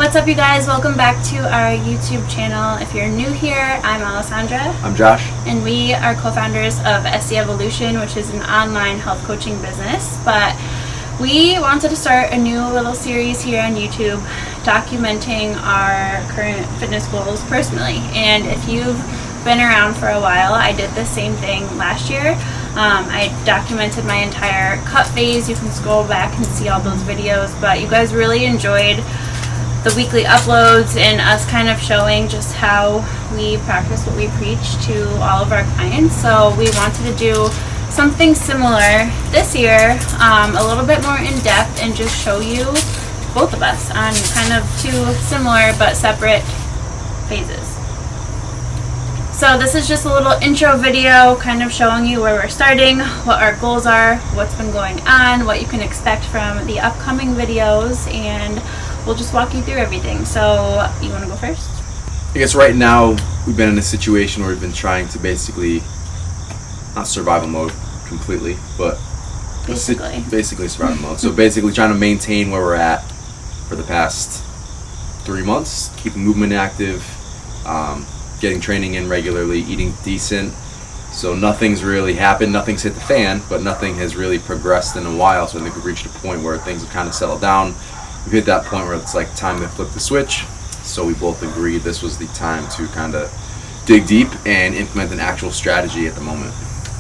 What's up, you guys? Welcome back to our YouTube channel. If you're new here, I'm Alessandra. I'm Josh. And we are co-founders of SC Evolution, which is an online health coaching business. But we wanted to start a new little series here on YouTube documenting our current fitness goals personally. And if you've been around for a while, I did the same thing last year. I documented my entire cut phase. You can scroll back and see all those videos, but you guys really enjoyed the weekly uploads and us kind of showing just how we practice what we preach to all of our clients. So we wanted to do something similar this year, a little bit more in depth, and just show you both of us on kind of two similar but separate phases. So this is just a little intro video kind of showing you where we're starting, what our goals are, what's been going on, what you can expect from the upcoming videos, and we'll just walk you through everything. So you want to go first? I guess right now we've been in a situation where we've been trying to basically, not survival mode completely, but basically survival mode. So basically trying to maintain where we're at for the past 3 months, keeping movement active, getting training in regularly, eating decent. So nothing's really happened, nothing's hit the fan, but nothing has really progressed in a while. So I think we've reached a point where things have kind of settled down. We've hit that point where it's like time to flip the switch. So we both agreed this was the time to kind of dig deep and implement an actual strategy at the moment.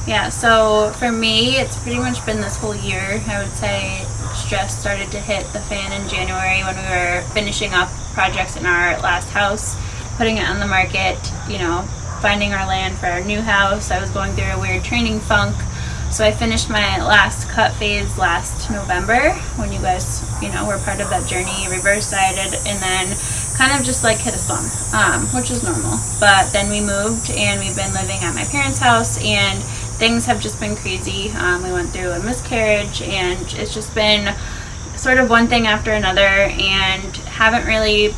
Yeah, so for me, it's pretty much been this whole year. I would say stress started to hit the fan in January when we were finishing up projects in our last house, putting it on the market, you know, finding our land for our new house. I was going through a weird training funk. So I finished my last cut phase last November when you guys, you know, were part of that journey, reverse dieted, and then kind of just like hit a slump, which is normal. But then we moved and we've been living at my parents' house, and things have just been crazy. We went through a miscarriage, and it's just been sort of one thing after another, and haven't really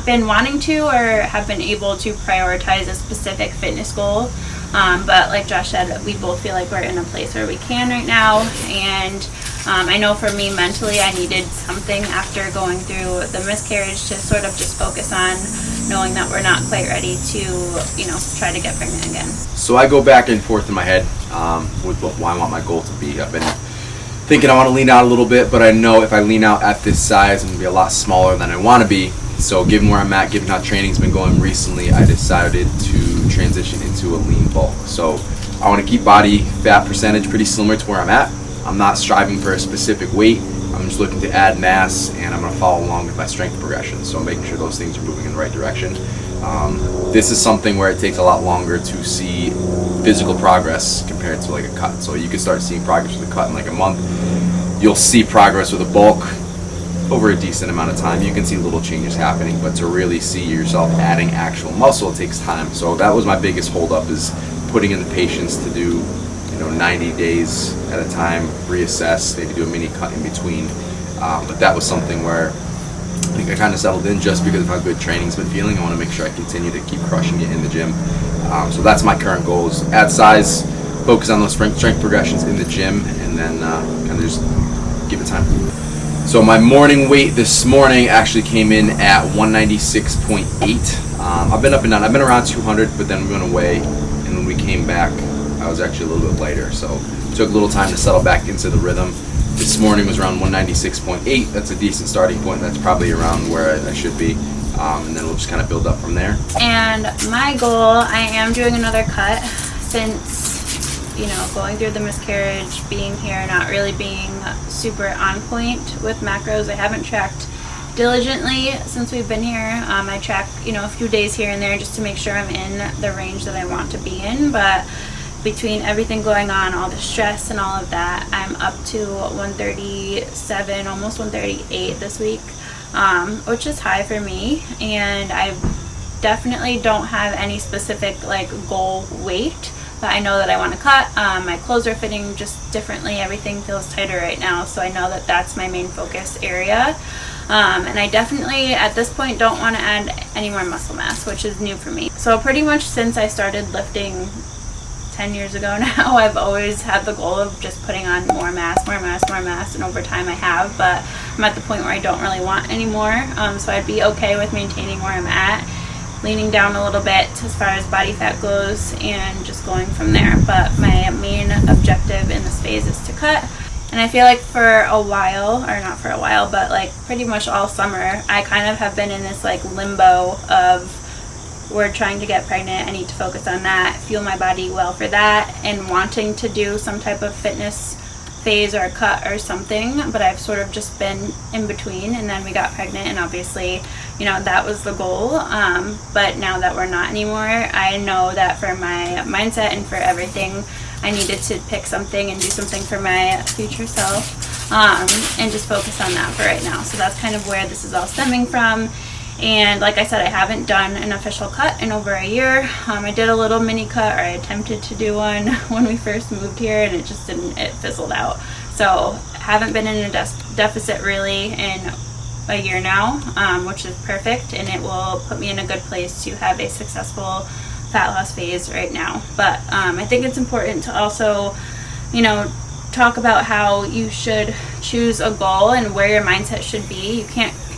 been wanting to or have been able to prioritize a specific fitness goal. But like Josh said, we both feel like we're in a place where we can right now, and I know for me mentally I needed something after going through the miscarriage to sort of just focus on knowing that we're not quite ready to, you know, try to get pregnant again. So I go back and forth in my head with what I want my goal to be. I've been thinking I want to lean out a little bit, but I know if I lean out at this size, I'm going to be a lot smaller than I want to be. So given where I'm at, given how training's been going recently, I decided to transition into a lean bulk. So I want to keep body fat percentage pretty similar to where I'm at. I'm not striving for a specific weight. I'm just looking to add mass, and I'm going to follow along with my strength progression. So I'm making sure those things are moving in the right direction. This is something where it takes a lot longer to see physical progress compared to like a cut. So you can start seeing progress with a cut in like a month. You'll see progress with a bulk over a decent amount of time. You can see little changes happening, but to really see yourself adding actual muscle, it takes time. So that was my biggest holdup, is putting in the patience to do, 90 days at a time, reassess, maybe do a mini cut in between. But that was something where I think I kind of settled in just because of how good training's been feeling. I want to make sure I continue to keep crushing it in the gym. So that's my current goals: add size, focus on those strength progressions in the gym, and then kind of just give it time. So my morning weight this morning actually came in at 196.8. I've been up and down. I've been around 200, but then we went away, and when we came back, I was actually a little bit lighter. So it took a little time to settle back into the rhythm. This morning was around 196.8. That's a decent starting point. That's probably around where I should be. And then we'll just kind of build up from there. And my goal, I am doing another cut since, going through the miscarriage, being here, not really being super on point with macros. I haven't tracked diligently since we've been here. I track, a few days here and there just to make sure I'm in the range that I want to be in. But between everything going on, all the stress and all of that, I'm up to 137, almost 138 this week, which is high for me. And I definitely don't have any specific goal weight, but I know that I want to cut. My clothes are fitting just differently. Everything feels tighter right now, so I know that that's my main focus area. And I definitely, at this point, don't want to add any more muscle mass, which is new for me. So pretty much since I started lifting 10 years ago now. I've always had the goal of just putting on more mass, and over time I have, but I'm at the point where I don't really want any more. So I'd be okay with maintaining where I'm at, leaning down a little bit as far as body fat goes, and just going from there. But my main objective in this phase is to cut. And I feel like for a while, or not for a while, but like pretty much all summer, I kind of have been in this like limbo of, we're trying to get pregnant, I need to focus on that, fuel my body well for that, and wanting to do some type of fitness phase or cut or something, but I've sort of just been in between. And then we got pregnant, and obviously, you know, that was the goal. But now that we're not anymore, I know that for my mindset and for everything, I needed to pick something and do something for my future self, and just focus on that for right now. So that's kind of where this is all stemming from. And like I said, I haven't done an official cut in over a year. I did a little mini cut, or I attempted to do one when we first moved here, and it just didn't, it fizzled out. So haven't been in a deficit really in a year now, which is perfect, and it will put me in a good place to have a successful fat loss phase right now. But I think it's important to also, you know, talk about how you should choose a goal and where your mindset should be.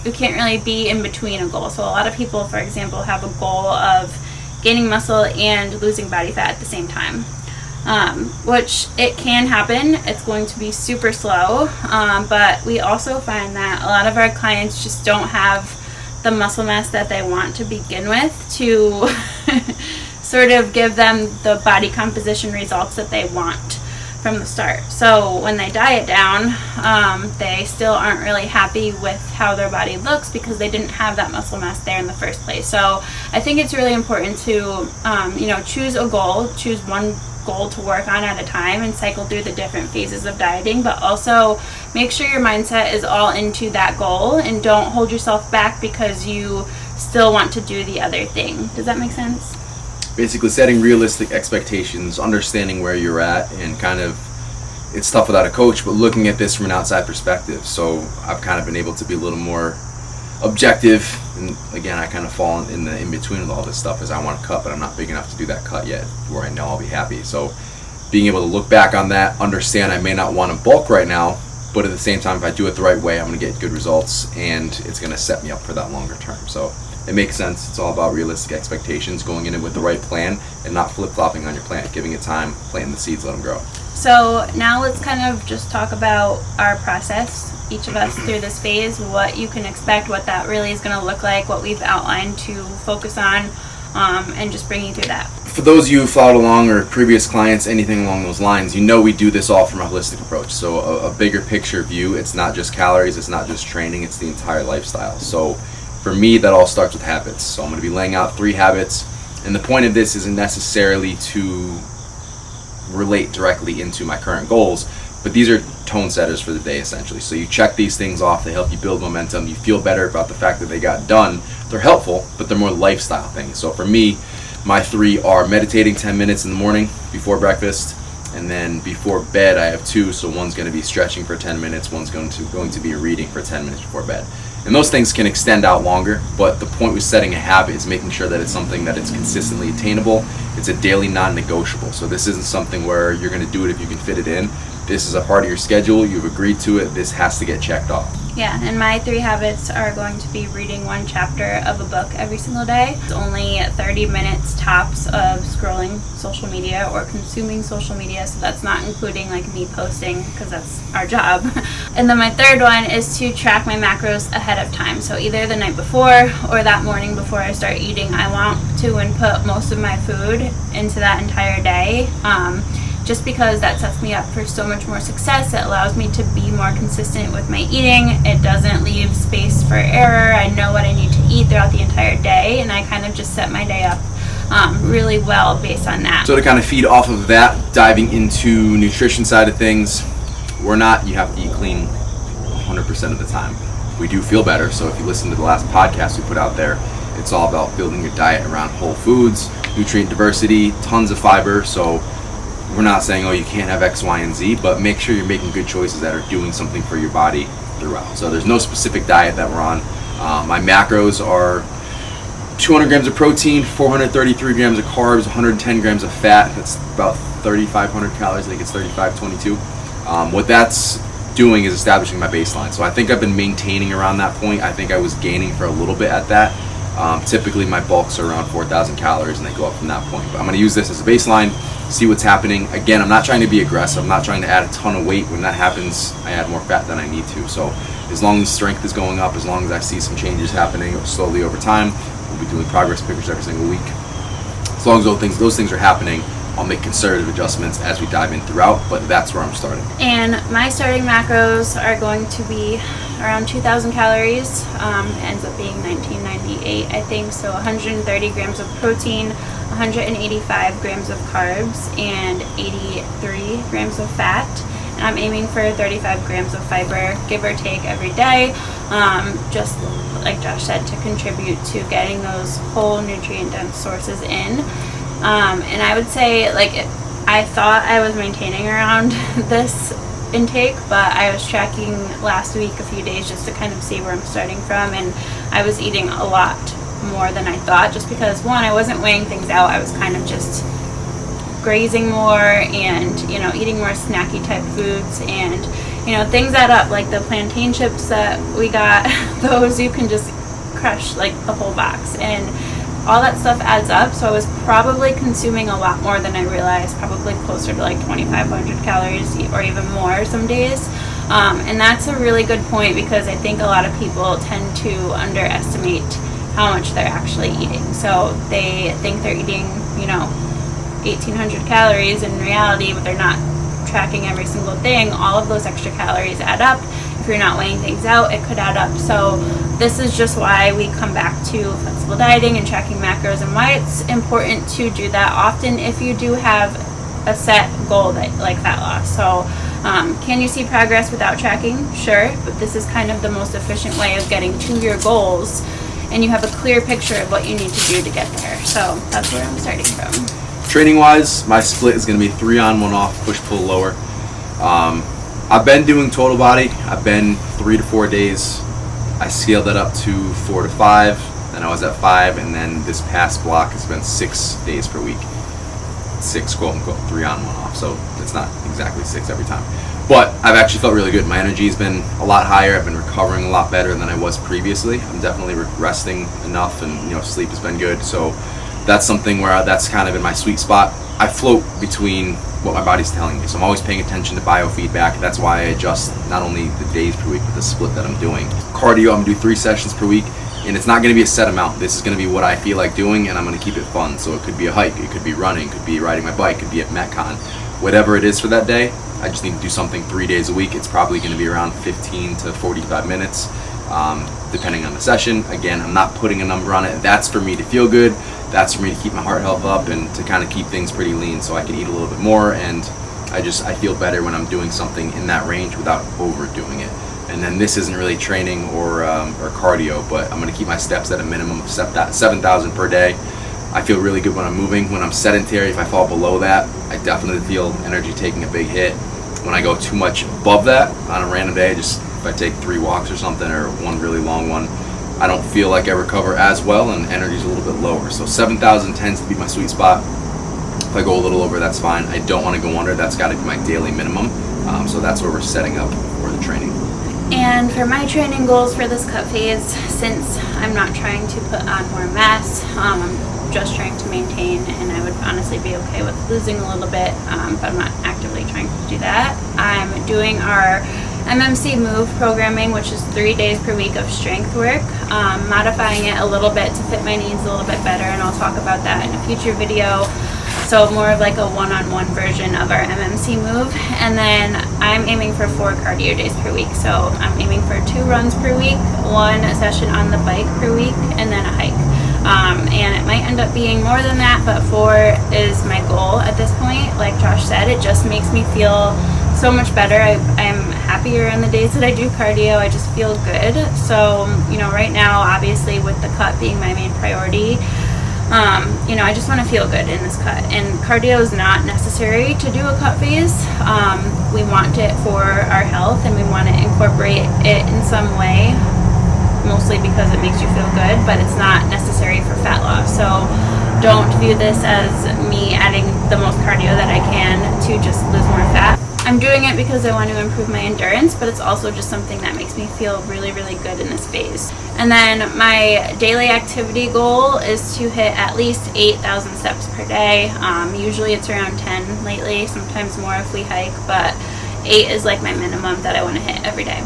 You can't really be in between a goal. So a lot of people, for example, have a goal of gaining muscle and losing body fat at the same time, which it can happen. It's going to be super slow, but we also find that a lot of our clients just don't have the muscle mass that they want to begin with to sort of give them the body composition results that they want from the start. So when they diet down, they still aren't really happy with how their body looks because they didn't have that muscle mass there in the first place. So I think it's really important to, you know, choose a goal, choose one goal to work on at a time, and cycle through the different phases of dieting, but also make sure your mindset is all into that goal, and don't hold yourself back because you still want to do the other thing. Does that make sense? Basically setting realistic expectations, understanding where you're at, and kind of, it's tough without a coach, but looking at this from an outside perspective. So I've kind of been able to be a little more objective, and again, I kind of fall in the in-between with all this stuff, as I want to cut, but I'm not big enough to do that cut yet where I know I'll be happy. So being able to look back on that, understand I may not want to bulk right now, but at the same time, if I do it the right way, I'm going to get good results, and it's going to set me up for that longer term. So it makes sense. It's all about realistic expectations, going in it with the right plan, and not flip-flopping on your plan, giving it time, planting the seeds, let them grow. So now let's kind of just talk about our process, each of us through this phase, what you can expect, what that really is going to look like, what we've outlined to focus on, and just bring you through that. For those of you who followed along, or previous clients, anything along those lines, you know we do this all from a holistic approach. So a bigger picture view. It's not just calories, it's not just training, it's the entire lifestyle. So for me, that all starts with habits. So I'm going to be laying out 3 habits, and the point of this isn't necessarily to relate directly into my current goals, but these are tone setters for the day essentially. So you check these things off, they help you build momentum, you feel better about the fact that they got done. They're helpful, but they're more lifestyle things. So for me, my 3 are meditating 10 minutes in the morning before breakfast, and then before bed I have 2. So one's going to be stretching for 10 minutes, one's going to be reading for 10 minutes before bed. And those things can extend out longer, but the point with setting a habit is making sure that it's something that it's consistently attainable. It's a daily non-negotiable. So this isn't something where you're going to do it if you can fit it in. This is a part of your schedule. You've agreed to it. This has to get checked off. Yeah, and my 3 habits are going to be reading 1 chapter of a book every single day. It's only 30 minutes tops of scrolling social media or consuming social media, so that's not including like me posting, because that's our job. And then my 3rd one is to track my macros ahead of time. So either the night before or that morning before I start eating, I want to input most of my food into that entire day. Just because that sets me up for so much more success. It allows me to be more consistent with my eating. It doesn't leave space for error. I know what I need to eat throughout the entire day, and I kind of just set my day up really well based on that. So to kind of feed off of that, diving into nutrition side of things, you have to eat clean 100% of the time. We do feel better, so if you listen to the last podcast we put out there, it's all about building your diet around whole foods, nutrient diversity, tons of fiber. So we're not saying, oh, you can't have X, Y, and Z, but make sure you're making good choices that are doing something for your body throughout. So there's no specific diet that we're on. My macros are 200 grams of protein, 433 grams of carbs, 110 grams of fat. That's about 3,500 calories. I think it's 3,522. What that's doing is establishing my baseline. So I think I've been maintaining around that point. I think I was gaining for a little bit at that. Typically my bulks are around 4,000 calories and they go up from that point. But I'm going to use this as a baseline, see what's happening. Again, I'm not trying to be aggressive. I'm not trying to add a ton of weight. When that happens, I add more fat than I need to. So as long as strength is going up, as long as I see some changes happening slowly over time, we'll be doing progress pictures every single week. As long as those things are happening, I'll make conservative adjustments as we dive in throughout, but that's where I'm starting. And my starting macros are going to be around 2,000 calories. Ends up being 1998, I think. So 130 grams of protein, 185 grams of carbs, and 83 grams of fat. And I'm aiming for 35 grams of fiber, give or take, every day. Just like Josh said, to contribute to getting those whole nutrient-dense sources in. And I would say, like, I thought I was maintaining around this intake, but I was tracking last week a few days just to kind of see where I'm starting from, and I was eating a lot more than I thought, just because, one, I wasn't weighing things out. I was kind of just grazing more and, you know, eating more snacky type foods, and, you know, things add up. Like the plantain chips that we got, those you can just crush like the whole box, and all that stuff adds up. So I was probably consuming a lot more than I realized, probably closer to like 2,500 calories or even more some days. And that's a really good point, because I think a lot of people tend to underestimate how much they're actually eating. So they think they're eating, you know, 1,800 calories in reality, but they're not tracking every single thing. All of those extra calories add up. If you're not weighing things out, it could add up. So this is just why we come back to flexible dieting and tracking macros, and why it's important to do that often if you do have a set goal that, like fat loss. So can you see progress without tracking? Sure, but this is kind of the most efficient way of getting to your goals, and you have a clear picture of what you need to do to get there. So that's where I'm starting from. Training wise, my split is going to be 3 on, 1 off, push pull lower. I've been doing total body. I've been 3 to 4 days. I scaled that up to 4 to 5. Then I was at 5, and then this past block has been 6 days per week. 6 quote unquote, 3 on, 1 off. So it's not exactly 6 every time. But I've actually felt really good. My energy has been a lot higher. I've been recovering a lot better than I was previously. I'm definitely resting enough, and you know, sleep has been good. So that's something where that's kind of in my sweet spot. I float between what my body's telling me, so I'm always paying attention to biofeedback. That's why I adjust not only the days per week, but the split that I'm doing. Cardio, I'm gonna do 3 sessions per week, and it's not gonna be a set amount. This is gonna be what I feel like doing, and I'm gonna keep it fun. So it could be a hike, it could be running, it could be riding my bike, it could be at Metcon. Whatever it is for that day, I just need to do something 3 days a week. It's probably gonna be around 15 to 45 minutes, depending on the session. Again, I'm not putting a number on it. That's for me to feel good. That's for me to keep my heart health up and to kind of keep things pretty lean, so I can eat a little bit more, and I feel better when I'm doing something in that range without overdoing it. And then this isn't really training or cardio, but I'm going to keep my steps at a minimum of 7,000 per day. I feel really good when I'm moving. When I'm sedentary, if I fall below that, I definitely feel energy taking a big hit. When I go too much above that on a random day, just if I take 3 walks or something, or one really long one, I don't feel like I recover as well, and energy's a little bit lower. So 7,000 tends to be my sweet spot. If I go a little over, that's fine. I don't want to go under. That's got to be my daily minimum. So that's where we're setting up for the training. And for my training goals for this cut phase, since I'm not trying to put on more mass, I'm just trying to maintain, and I would honestly be okay with losing a little bit, but I'm not actively trying to do that. I'm doing our MMC Move programming, which is 3 days per week of strength work, modifying it a little bit to fit my needs a little bit better, and I'll talk about that in a future video. So more of like a one-on-one version of our MMC Move. And then I'm aiming for 4 cardio days per week. So I'm aiming for 2 runs per week, 1 session on the bike per week, and then a hike. And it might end up being more than that, but 4 is my goal at this point. Like Josh said, it just makes me feel so much better. I'm happier on the days that I do cardio. I just feel good. So, you know, right now, obviously with the cut being my main priority, you know, I just want to feel good in this cut. And cardio is not necessary to do a cut phase. We want it for our health, and we want to incorporate it in some way mostly because it makes you feel good, but it's not necessary for fat loss. So don't view this as me adding the most cardio that I can to just lose more fat. I'm doing it because I want to improve my endurance, but it's also just something that makes me feel really, really good in this phase. And then my daily activity goal is to hit at least 8,000 steps per day. Usually it's around 10 lately, sometimes more if we hike, but 8 is like my minimum that I want to hit every day.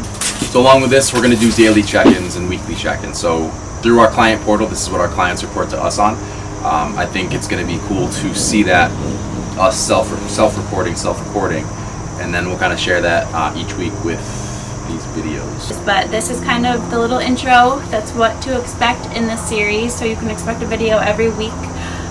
So along with this, we're going to do daily check-ins and weekly check-ins. So through our client portal, this is what our clients report to us on. I think it's going to be cool to see that us self-recording, and then we'll kind of share that each week with these videos. But this is kind of the little intro. That's what to expect in this series. So you can expect a video every week.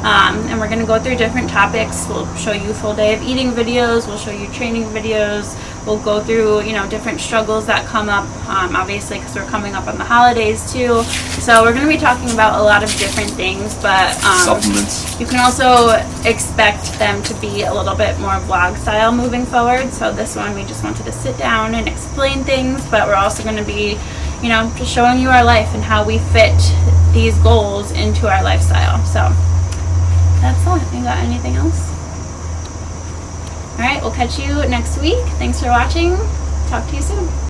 And we're going to go through different topics. We'll show you full day of eating videos. We'll show you training videos. We'll go through, different struggles that come up, obviously, because we're coming up on the holidays too. So we're going to be talking about a lot of different things, but supplements. You can also expect them to be a little bit more vlog style moving forward. So this one, we just wanted to sit down and explain things, but we're also going to be, just showing you our life and how we fit these goals into our lifestyle. So that's all. You got anything else? All right, we'll catch you next week. Thanks for watching. Talk to you soon.